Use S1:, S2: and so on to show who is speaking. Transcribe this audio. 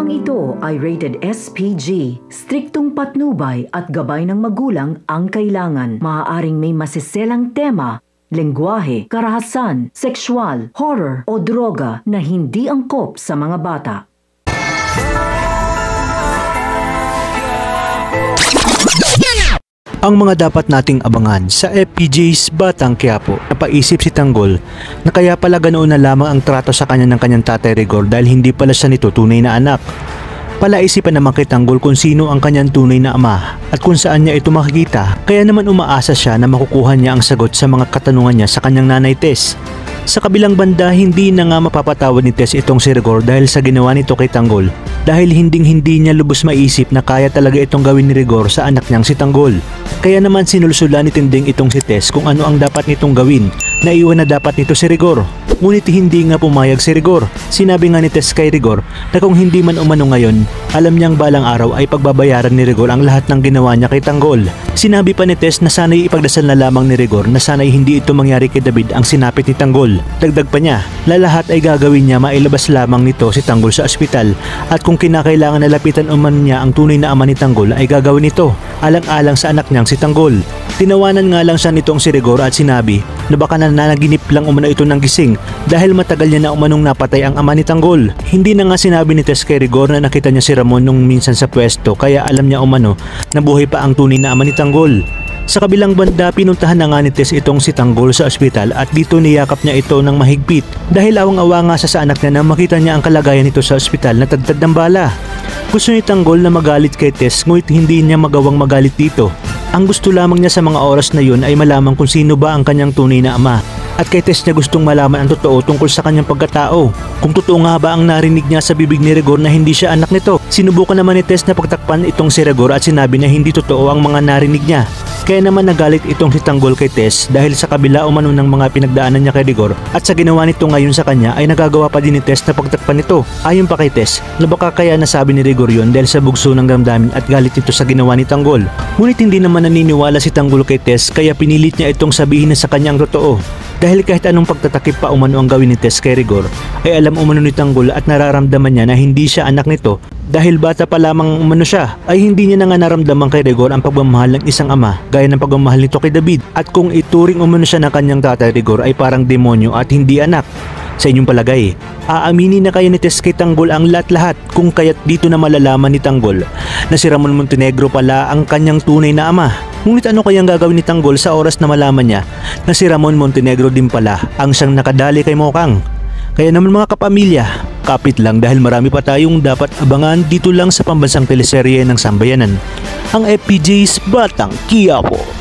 S1: Programang ito ay rated SPG. Striktong patnubay at gabay ng magulang ang kailangan. Maaaring may masiselang tema, lengguwahe, karahasan, sexual, horror o droga na hindi angkop sa mga bata.
S2: Ang mga dapat nating abangan sa FPJ's Batang Quiapo. Napaisip si Tanggol na kaya pala ganoon na lamang ang trato sa kanya ng kanyang tatay Rigor dahil hindi pala siya nito tunay na anak. Palaisipan naman kay Tanggol kung sino ang kanyang tunay na ama at kung saan niya ito makikita, kaya naman umaasa siya na makukuha niya ang sagot sa mga katanungan niya sa kanyang nanay Tess. Sa kabilang banda, hindi na nga mapapatawad ni Tess itong si Rigor dahil sa ginawa nito kay Tanggol, dahil hindi niya lubos maisip na kaya talaga itong gawin ni Rigor sa anak niyang si Tanggol. Kaya naman sinulsulan ni Tinding itong si Tess kung ano ang dapat nitong gawin. Naiwan na dapat nito si Rigor, ngunit hindi nga pumayag si Rigor. Sinabi nga ni Tess kay Rigor na kung hindi man umano ngayon, alam niyang balang araw ay pagbabayaran ni Rigor ang lahat ng ginawa niya kay Tanggol. Sinabi pa ni Tess na sana'y ipagdasal na lamang ni Rigor na sana'y hindi ito mangyari kay David ang sinapit ni Tanggol. Dagdag pa niya, lahat ay gagawin niya mailabas lamang nito si Tanggol sa ospital, at kung kinakailangan na lapitan umano niya ang tunay na ama ni Tanggol ay gagawin nito, alang-alang sa anak niyang si Tanggol. Tinawanan nga lang siya nitong si Rigor at sinabi na baka nananaginip lang umano ito ng gising dahil matagal niya na umanong napatay ang ama ni Tanggol. Hindi na nga sinabi ni Tess kay Rigor na nakita niya si Ramon nung minsan sa pwesto, kaya alam niya umano na buhay pa ang tunay na ama ni Tanggol. Sa kabilang banda, pinuntahan na nga ni Tess itong si Tanggol sa ospital at dito niyakap niya ito ng mahigpit dahil awang-awa nga sa anak niya na makita niya ang kalagayan nito sa ospital na tadtad ng bala. Gusto ni Tanggol na magalit kay Tess, ngunit hindi niya magawang magalit dito. Ang gusto lamang niya sa mga oras na yun ay malaman kung sino ba ang kanyang tunay na ama. At kay Tess niya gustong malaman ang totoo tungkol sa kanyang pagkatao. Kung totoo nga ba ang narinig niya sa bibig ni Rigor na hindi siya anak nito. Sinubukan naman ni Tess na pagtakpan itong si Rigor at sinabi na hindi totoo ang mga narinig niya. Kaya naman nagalit itong si Tanggol kay Tess dahil sa kabila umano ng mga pinagdaanan niya kay Rigor at sa ginawa nito ngayon sa kanya ay nagagawa pa din ni Tess na pagtakpan nito. Ayon pa kay Tess na baka kaya nasabi ni Rigor yun dahil sa bugso ng damdamin at galit nito sa ginawa ni Tanggol. Ngunit hindi naman naniniwala si Tanggol kay Tess, kaya pinilit niya itong sabihin na sa kanya ang totoo. Dahil kahit anong pagtatakip pa umano ang gawin ni Tess kay Rigor, ay alam umano ni Tanggol at nararamdaman niya na hindi siya anak nito. Dahil bata pa lamang umano siya, ay hindi niya na nga naramdaman kay Rigor ang pagmamahal ng isang ama gaya ng pagmamahal nito kay David. At kung ituring umano siya ng kanyang tatay Rigor ay parang demonyo at hindi anak. Sa inyong palagay, aaminin na kaya ni Tess kay Tanggol ang lahat-lahat kung kaya't dito na malalaman ni Tanggol na si Ramon Montenegro pala ang kanyang tunay na ama. Ngunit ano kayang gagawin ni Tanggol sa oras na malaman niya na si Ramon Montenegro din pala ang siyang nakadali kay Mokang? Kaya naman mga kapamilya, kapit lang dahil marami pa tayong dapat abangan dito lang sa pambansang teleserye ng Sambayanan, ang FPJ's Batang Quiapo.